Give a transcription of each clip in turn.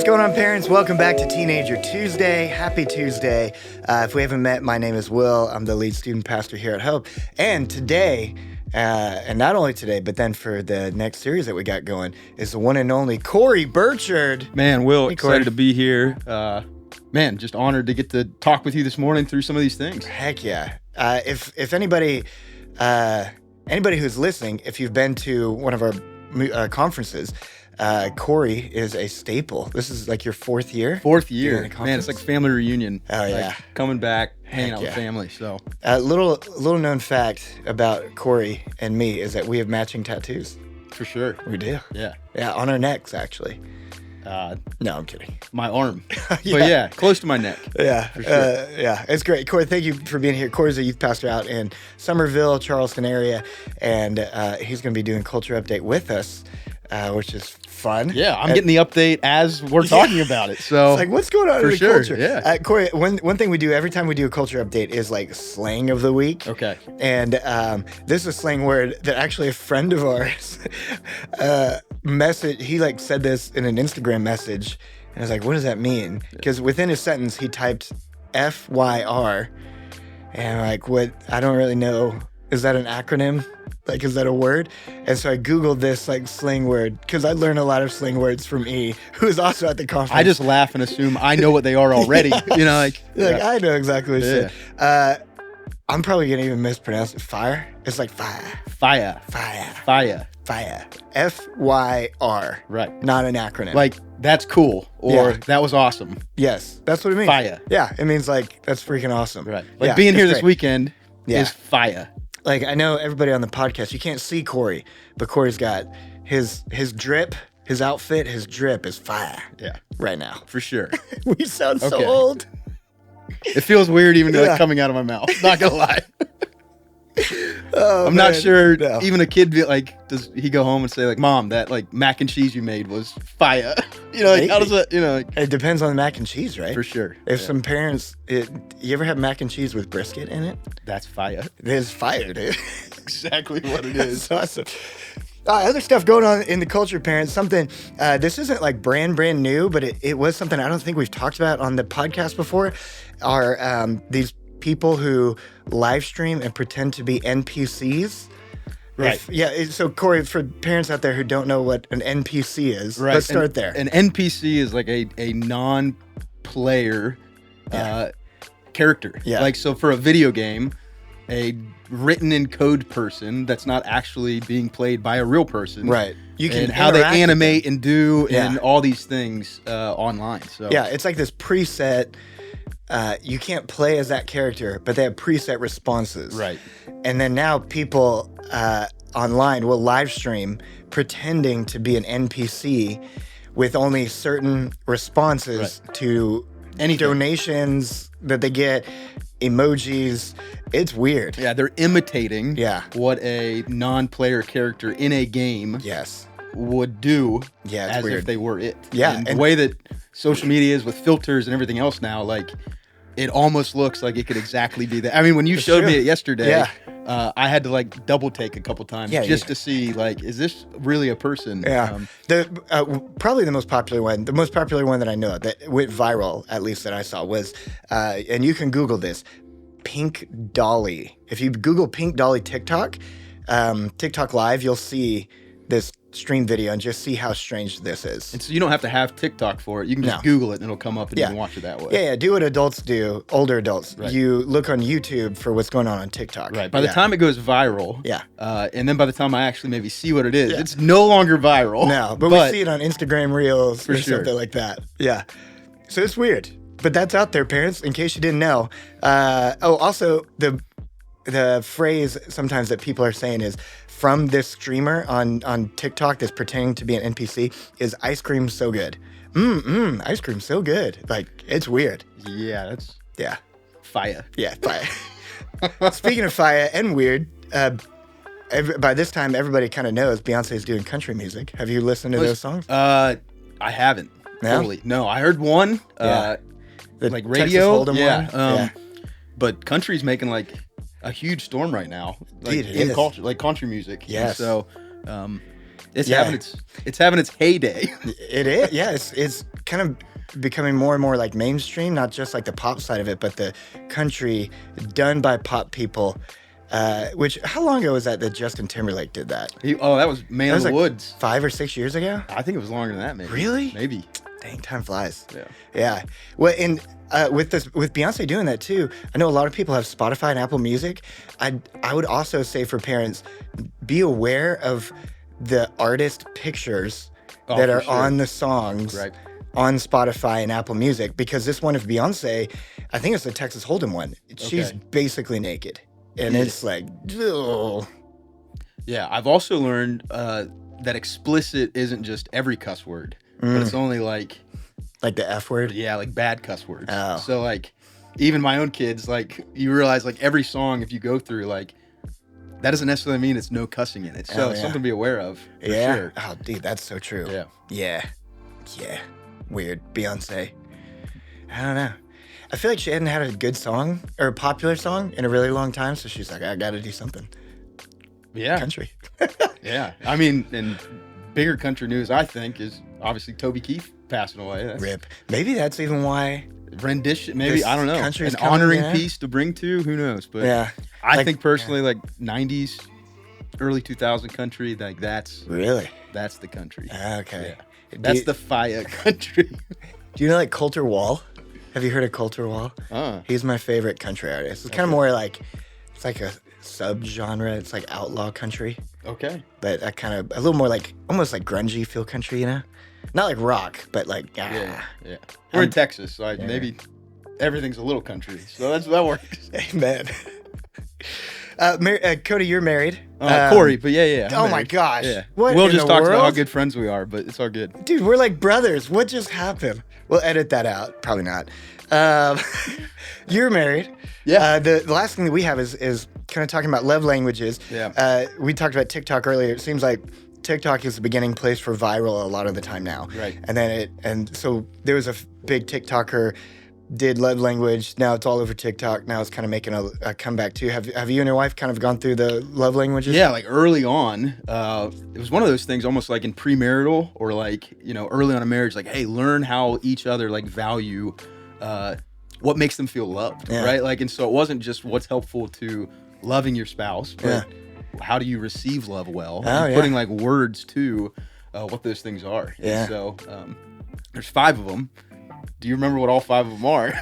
going on, parents? Welcome back to Teenager Tuesday. Happy Tuesday. If we haven't met, my name is Will. I'm the lead student pastor here at Hope. And today, and not only today, but then for the next series that we got going, is the one and only Cory Burchard. Man, Will, Hey, Cory. excited to be here. Man, just honored to get to talk with you this morning through some of these things. Heck yeah. If anybody who's listening, if you've been to one of our conferences, Cory is a staple. This is like your fourth year? Fourth year. Doing a Man, it's like family reunion. Oh, yeah. Like coming back, hanging out yeah. with family. So Little known fact about Cory and me is that we have matching tattoos. for sure. We do. Yeah. Yeah, on our necks, actually. No, I'm kidding. My arm. Yeah. But yeah, close to my neck. Yeah, For sure. yeah, it's great. Cory, thank you for being here. Cory's a youth pastor out in Somerville, Charleston area, and he's going to be doing Culture Update with us, which is fun. Yeah, I'm getting the update as we're talking about it. So It's like, what's going on For in the sure, culture? yeah. Cory, one thing we do every time we do a Culture Update is like slang of the week. Okay. And this is a slang word that actually a friend of ours he like said this in an Instagram message. And I was like, what does that mean? Because within his sentence, he typed FYR. And I'm like, what? I don't really know. Is that an acronym? Like, is that a word? And so I Googled this like slang word because I learned a lot of slang words from E, who is also at the conference. I just laugh and assume I know what they are already. You know, like, I know exactly what you Yeah. said. I'm probably going to even mispronounce it. Fire? It's like fire. Fire. Fire. Fire. Fire. FYR. Right. Not an acronym. Like, that's cool. Or Yeah. that was awesome. yes, that's what it means. Fire. Yeah, it means like, that's freaking awesome. Right. Like Yeah, being it's here this great. weekend Yeah. is fire. Like, I know everybody on the podcast, you can't see Cory, but Cory's got his drip, his outfit, his drip is fire Yeah. right now. For sure. We sound so Okay. old. It feels weird even Yeah. like coming out of my mouth. Not gonna lie. Oh, I'm not man. sure. No. Even a kid be like, does he go home and say like, "Mom, that like mac and cheese you made was fire"? You know, like how does Maybe. that? You know, like, It depends on the mac and cheese, right? for sure. If Yeah. some parents, you ever have mac and cheese with brisket in it? That's fire. It is fire, dude. Exactly what it It's awesome. Other stuff going on in the culture, parents. Something, this isn't like brand new, but it was something I don't think we've talked about on the podcast before, are these people who live stream and pretend to be NPCs. Right. So Cory, for parents out there who don't know what an NPC is, Right. let's start there. An NPC is like a non-player character. Yeah. Like so for a video game, a written in code person that's not actually being played by a real person. Right. You can and how they interact with animate and do Yeah. and all these things online. So Yeah, it's like this preset. You can't play as that character, but they have preset responses. Right. And then now people online will live stream pretending to be an NPC with only certain responses to Anything. donations that they get, emojis. It's weird. Yeah, they're imitating Yeah. what a non-player character in a game Yes. would do Yeah, it's as weird. if they were it. Yeah, And the and- way that social media is with filters and everything else now, like, it almost looks like it could exactly be that. I mean, when you showed me true. it yesterday, Yeah. I had to, like, double take a couple times just to see, like, is this really a person? Yeah, probably the most popular one that I know that went viral, at least that I saw, was, and you can Google this, Pink Dolly. If you Google Pink Dolly TikTok Live, you'll see this stream video and just see how strange this is. And so you don't have to have TikTok for it. You can just No. Google it and it'll come up and Yeah. you can watch it that way. Yeah, do what adults do, older adults. Right. You look on YouTube for what's going on TikTok. Right. By the time it goes viral, Yeah. and then by the time I actually maybe see what it is, Yeah. it's no longer viral. No, but we see it on Instagram Reels For or sure. something like that. Yeah. So it's weird. But that's out there, parents, in case you didn't know. Also, the phrase sometimes that people are saying is, from this streamer on TikTok that's pretending to be an NPC, is ice cream so good. Ice cream so good. Like, it's weird. Yeah, that's Yeah. fire. Yeah, fire. Speaking of fire and weird, by this time, everybody kind of knows Beyonce's doing country music. Have you listened to those songs? I haven't. No? Totally. No, I heard one. Yeah. The like Texas radio. Hold'em Yeah. one? Yeah. But country's making like a huge storm right now. Like Dude, it in is. culture, like country music. And Yes. so it's Yeah. having its heyday. It is. Yeah, it's kind of becoming more and more like mainstream, not just like the pop side of it, but the country done by pop people. Which, how long ago was that Justin Timberlake did that? That was Man of the Woods. 5 or 6 years ago? I think it was longer than that, maybe. Really? Maybe. Dang, time flies. Yeah. Yeah. Well, and with Beyonce doing that too, I know a lot of people have Spotify and Apple Music. I would also say for parents, be aware of the artist pictures that are on the songs on Spotify and Apple Music, because this one of Beyonce, I think it's the Texas Hold'em one. She's basically naked. And it's like, ugh. Yeah, I've also learned that explicit isn't just every cuss word, but it's only like the F word? Yeah, like bad cuss words. Oh. So like, even my own kids, like, you realize like every song, if you go through, like, that doesn't necessarily mean it's no cussing in it. So something to be aware of. For sure. Oh, dude, that's so true. Yeah. Yeah. Weird. Beyonce. I don't know. I feel like she hadn't had a good song or a popular song in a really long time, so she's like, I got to do something. Yeah. Country. Yeah. I mean, and bigger country news, I think, is obviously Toby Keith passing away. Rip. Maybe that's even why. Rendition, maybe, I don't know. An coming, honoring piece to bring to, who knows? But I think personally, like 90s, early 2000 country, like that's the country. Okay. Yeah. That's the fire country. Do you know like Coulter Wall? Have you heard of Coulter Wall? He's my favorite country artist. It's kind of more like, it's like a sub-genre. It's like outlaw country. Okay. But that kind of, a little more like, almost like grungy feel country, you know? Not like rock, but like, Yeah. We're in Texas, so maybe everything's a little country. So that works. Amen. Cody, you're married. Cory, but yeah. Oh my gosh. Yeah. What we'll in just the talk world? about how good friends we are, but it's all good. Dude, we're like brothers. What just happened? We'll edit that out. Probably not. You're married. Yeah. The last thing that we have is kind of talking about love languages. Yeah. We talked about TikTok earlier. It seems like TikTok is the beginning place for viral a lot of the time now. Right. And so there was a big TikToker did love language. Now it's all over TikTok. Now it's kind of making a comeback too. Have you and your wife kind of gone through the love languages? Yeah, like early on, it was one of those things almost like in premarital or like, early on in marriage, like, hey, learn how each other like value what makes them feel loved, right? Like, and so it wasn't just what's helpful to loving your spouse, but how do you receive love well? And putting like words to what those things are. Yeah. And so there's 5 of them. Do you remember what all 5 of them are?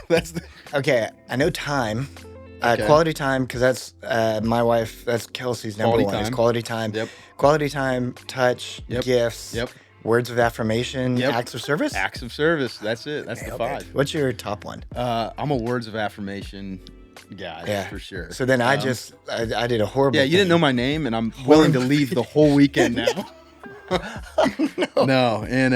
Okay, I know time. Quality time, because that's my wife, that's Kelsey's number one. It's quality time. Yep. Quality time, touch, gifts, words of affirmation, acts of service. Acts of service. That's it. That's the 5. What's your top one? I'm a words of affirmation guy, for sure. So then I did a horrible you didn't know my name, and I'm willing to leave the whole weekend now. No, and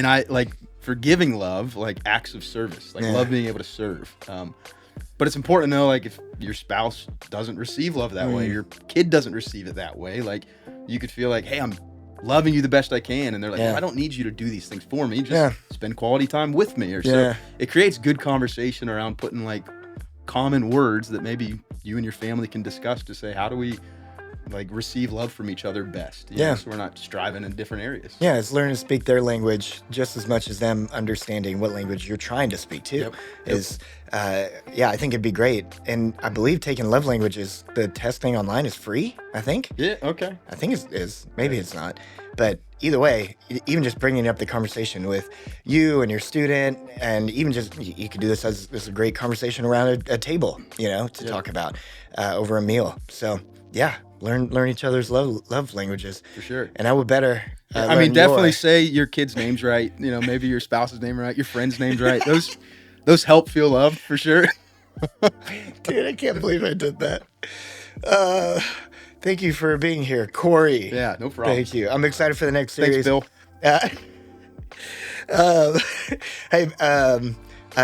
I like forgiving love, like acts of service, like love being able to serve. But it's important to know, like, if your spouse doesn't receive love that way, your kid doesn't receive it that way, like, you could feel like, hey, I'm loving you the best I can, and they're like, well, I don't need you to do these things for me, just spend quality time with me, or so. It creates good conversation around putting like common words that maybe you and your family can discuss to say, how do we like receive love from each other best? So we're not striving in different areas. Yeah, it's learning to speak their language just as much as them understanding what language you're trying to speak to. I think it'd be great. And I believe taking love languages, the testing online is free, I think. Yeah, okay. I think it is. Maybe it's not. But either way, even just bringing up the conversation with you and your student, and even just, you could do this as a great conversation around a table, to talk about over a meal. So, learn each other's love languages. For sure. And I would better definitely say your kid's name's right. Maybe your spouse's name right, your friend's name's right. Those help feel loved, for sure. Dude, I can't believe I did that. Thank you for being here, Cory. Yeah, no problem. Thank you. I'm excited for the next series. Thanks, Bill.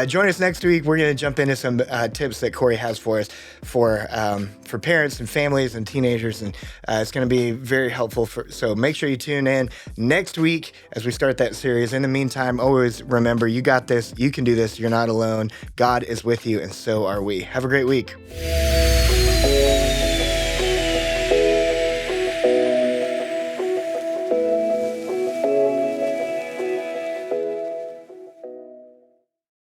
Join us next week. We're going to jump into some tips that Cory has for us for parents and families and teenagers, and it's going to be very helpful. So make sure you tune in next week as we start that series. In the meantime, always remember, you got this. You can do this. You're not alone. God is with you, and so are we. Have a great week.